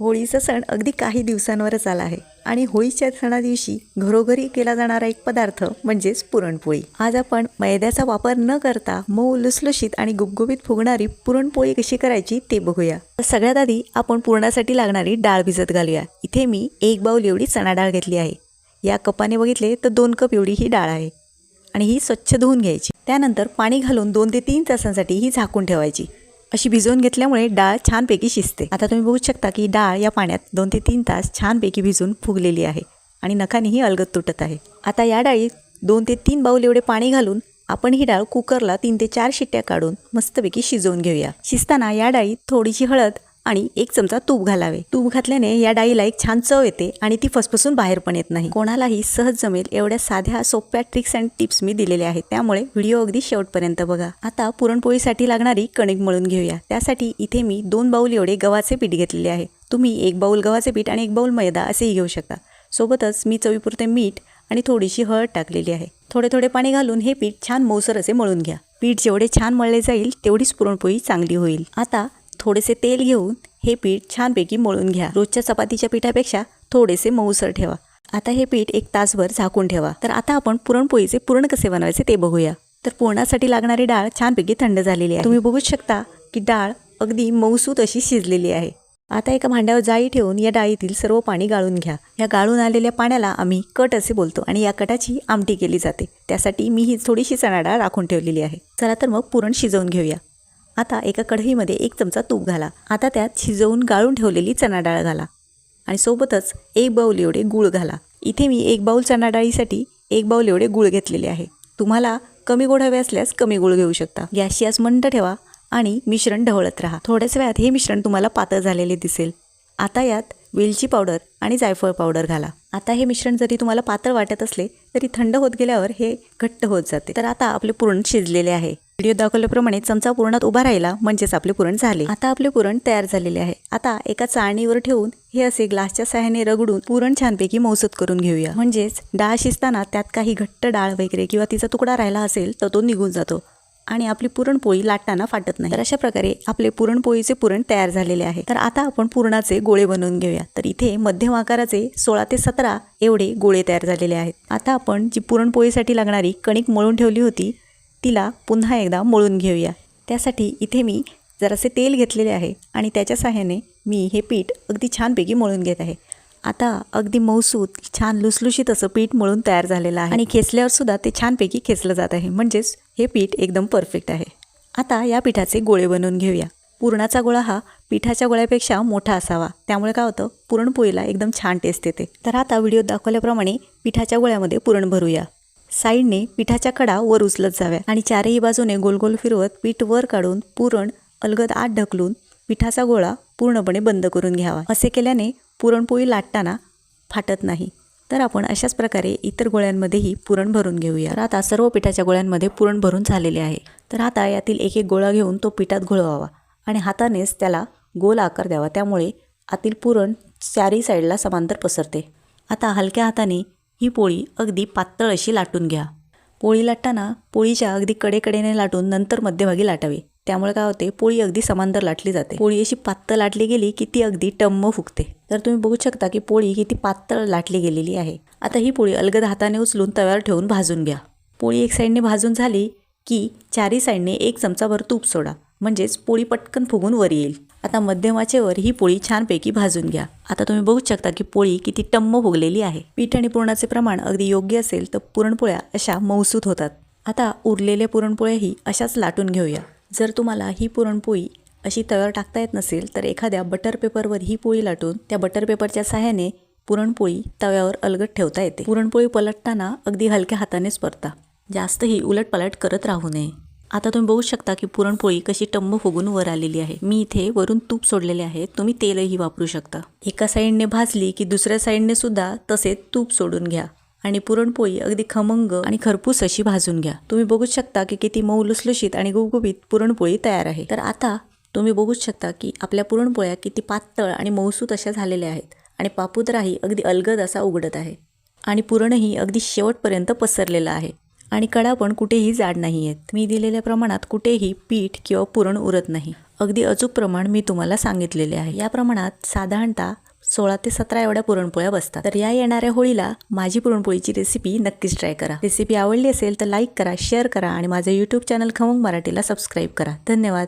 होळीचा सण अगदी काही दिवसांवरच आला आहे आणि होळीच्या सणा दिवशी घरोघरी केला जाणारा एक पदार्थ म्हणजेच पुरणपोळी। आज आपण मैद्याचा वापर न करता मऊ लुसलुशीत आणि गुबगुबीत फुगणारी पुरणपोळी कशी करायची ते बघूया। तर सगळ्यात आधी आपण पुरणासाठी लागणारी डाळ भिजत घालूया। इथे मी 1 बाउल एवढी चणा डाळ घेतली आहे। या कपाने बघितले तर 2 कप एवढी ही डाळ आहे आणि ही स्वच्छ धुवून घ्यायची। त्यानंतर पाणी घालून 2 ते 3 तासांसाठी ही झाकून ठेवायची। अशी भिजवून घेतल्यामुळे डाळ छानपैकी शिजते। आता तुम्ही बघू शकता की डाळ या पाण्यात 2 ते 3 तास छानपैकी भिजून फुगलेली आहे आणि नखानेही अलगद तुटत आहे। आता या डाळीत 2 ते 3 बाउल एवढे पाणी घालून आपण ही डाळ कुकरला 3 ते 4 शिट्ट्या काढून मस्तपैकी शिजवून घेऊया। शिजताना या डाळीत थोडीशी हळद आणि 1 चमचा तूप घालावे। तूप घातल्याने या डाळीला एक छान चव येते आणि ती फसफसून बाहेर पण येत नाही। कोणालाही सहज जमेल एवढ्या साध्या सोप्या ट्रिक्स अँड टिप्स मी दिलेल्या आहेत, त्यामुळे व्हिडिओ अगदी शेवटपर्यंत बघा। आता पुरणपोळीसाठी लागणारी कणिक मळून घेऊया। त्यासाठी इथे मी 2 बाउल एवढे गव्हाचे पीठ घेतलेले आहे। तुम्ही 1 बाउल गव्हाचे पीठ आणि 1 बाउल मैदा असेही घेऊ शकता। सोबतच मी चवीपुरते मीठ आणि थोडीशी हळद टाकलेली आहे। थोडे थोडे पाणी घालून हे पीठ छान मऊसर असे मळून घ्या। पीठ जेवढे छान मळले जाईल तेवढीच पुरणपोळी चांगली होईल। आता थोडेसे तेल घेऊन हे पीठ छानपैकी मळून घ्या। रोजच्या चपातीच्या पिठापेक्षा थोडेसे मऊसर ठेवा। आता हे पीठ 1 तासभर झाकून ठेवा। तर आता आपण पुरणपोळीचे पुरण कसे बनवायचे ते बघूया। तर पुरणासाठी लागणारी डाळ छानपैकी थंड झालेली आहे। तुम्ही बघू शकता की डाळ अगदी मऊसूत अशी शिजलेली आहे। आता एका भांड्यावर जाळी ठेवून या डाळीतील सर्व पाणी गाळून घ्या। या गाळून आलेल्या पाण्याला आम्ही कट असे बोलतो आणि या कटाची आमटी केली जाते। त्यासाठी मी ही थोडीशी चणा डाळ राखून ठेवलेली आहे। चला तर मग पुरण शिजवून घेऊया। आता एका कढईमध्ये 1 चमचा तूप घाला। आता त्यात शिजवून गाळून ठेवलेली चणा डाळ घाला आणि सोबतच 1 बाउल एवढे गूळ घाला। इथे मी 1 बाउल चणा डाळीसाठी 1 बाउल एवढे गूळ घेतलेले आहे। तुम्हाला कमी गोड हवे असल्यास कमी गूळ घेऊ शकता। गॅसची आच मंद ठेवा आणि मिश्रण ढवळत राहा। थोड्याच वेळात हे मिश्रण तुम्हाला पातळ झालेले दिसेल। आता यात वेलची पावडर आणि जायफळ पावडर घाला। आता हे मिश्रण जरी तुम्हाला पातळ वाटत असले तरी थंड होत गेल्यावर हे घट्ट होत जाते। तर आता आपले पुरण शिजलेले आहे। व्हिडिओ दाखवल्याप्रमाणे चमचा पुरणात उभा राहिला म्हणजेच आपले पुरण झाले। आता आपले पुरण तयार झालेले आहे। आता एका चाळणीवर ठेवून हे असे ग्लासच्या सहाय्याने रगडून पुरण छानपैकी मऊसूत करून घेऊया। म्हणजेच डाळ शिजताना त्यात काही घट्ट डाळ वगैरे किंवा तिचा तुकडा राहिला असेल तर तो निघून जातो आणि आपली पुरणपोळी लाटताना फाटत नाही। तर अशा प्रकारे आपले पुरणपोळीचे पुरण तयार झालेले आहे। तर आता आपण पुरणाचे गोळे बनवून घेऊया। तर इथे मध्यम आकाराचे 16 ते 17 एवढे गोळे तयार झालेले आहेत। आता आपण जी पुरणपोळीसाठी लागणारी कणिक मळून ठेवली होती तिला पुन्हा एकदा मळून घेऊया। त्यासाठी इथे मी जरासे तेल घेतलेले आहे आणि त्याच्या सहाय्याने मी हे पीठ अगदी छानपैकी मळून घेत आहे। आता अगदी मऊसूत छान लुसलुशीत असं पीठ मळून तयार झालेलं आहे आणि खेचल्यावर सुद्धा ते छानपैकी खेचलं जात आहे, म्हणजेच हे पीठ एकदम परफेक्ट आहे। आता या पिठाचे गोळे बनवून घेऊया। पुरणाचा गोळा हा पिठाच्या गोळ्यापेक्षा मोठा असावा, त्यामुळे काय होतं पुरणपोळीला एकदम छान टेस्ट येते। तर आता व्हिडिओत दाखवल्याप्रमाणे पिठाच्या गोळ्यामध्ये पुरण भरूया। साईडने पिठाच्या कडा वर उचलत जाव्या आणि चारही बाजूने गोल गोल फिरवत पीठ वर काढून पुरण अलगद आत ढकलून पिठाचा गोळा पूर्णपणे बंद करून घ्यावा। असे केल्याने पुरणपोळी लाटताना फाटत नाही। तर आपण अशाच प्रकारे इतर गोळ्यांमध्येही पुरण भरून घेऊया। तर आता सर्व पिठाच्या गोळ्यांमध्ये पुरण भरून झालेले आहे। तर आता यातील एक एक गोळा घेऊन तो पिठात घोळवावा आणि हातानेच त्याला गोल आकार द्यावा, त्यामुळे आतील पुरण चारही साईडला समांतर पसरते। आता हलक्या हाताने ही पोळी अगदी पातळ अशी लाटून घ्या। पोळी लाटताना पोळीच्या अगदी कडेकडेने लाटून नंतर मध्यभागी लाटावी, त्यामुळे काय होते पोळी अगदी समांतर लाटली जाते। पोळी अशी पातळ लाटली गेली की ती अगदी टम्म फुगते। तर तुम्ही बघू शकता की पोळी किती पातळ लाटली गेलेली आहे। आता ही पोळी अलगद हाताने उचलून तव्यावर ठेवून भाजून घ्या। पोळी एक साईडने भाजून झाली की चारही साईडने 1 चमचाभर तूप सोडा, म्हणजेच पोळी पटकन फुगून वर येईल। आता मध्यम आचेवर ही पोळी छानपैकी भाजून घ्या। आता तुम्ही बघू शकता की पोळी किती टम्म फुगलेली आहे। पीठ आणि पुरणाचे प्रमाण अगदी योग्य असेल तर पुरणपोळ्या अशा मऊसूत होतात। आता उरलेल्या पुरणपोळ्याही अशाच लाटून घेऊया। जर तुम्हाला ही पुरणपोळी अशी तव्यावर टाकता येत नसेल तर एखाद्या बटर पेपरवर ही पोळी लाटून त्या बटर पेपरच्या सहाय्याने पुरणपोळी तव्यावर अलगद ठेवता येते। पुरणपोळी पलटताना अगदी हलक्या हातानेच परता, जास्तही उलटपालट करत राहू नये। आता तुम्ही बघू शकता की पुरणपोळी कशी टम्म फुगून वर आलेली आहे। मी इथे वरून तूप सोडलेले आहे, तुम्ही तेलही वापरू शकता। एका साईडने भाजली की दुसऱ्या साईडने सुद्धा तसेच तूप सोडून घ्या आणि पुरणपोळी अगदी खमंग आणि खरपूस अशी भाजून घ्या। तुम्ही बघू शकता की किती मऊ लुसलुशीत आणि गुबगुबीत पुरणपोळी तयार आहे। तर आता तुम्ही बघू शकता की आपल्या पुरणपोळ्या किती पातळ आणि मऊसूत अशा झालेल्या आहेत आणि पापुद्राही अगदी अलगद असा उघडत आहे आणि पुरणही अगदी शेवटपर्यंत पसरलेलं आहे आणि कडा पण कुठेही जाड नाही आहेत। मी दिलेल्या प्रमाणात कुठेही पीठ किंवा पुरण उरत नाही। अगदी अचूक प्रमाण मी तुम्हाला सांगितलेले आहे। या प्रमाणात साधारणतः 16 ते 17 एवढ्या पुरणपोळ्या बसतात। तर या येणाऱ्या होळीला माझी पुरणपोळीची रेसिपी नक्कीच ट्राय करा। रेसिपी आवडली असेल तर लाईक करा, शेअर करा आणि माझे YouTube चॅनल खमंग मराठीला सबस्क्राईब करा। धन्यवाद।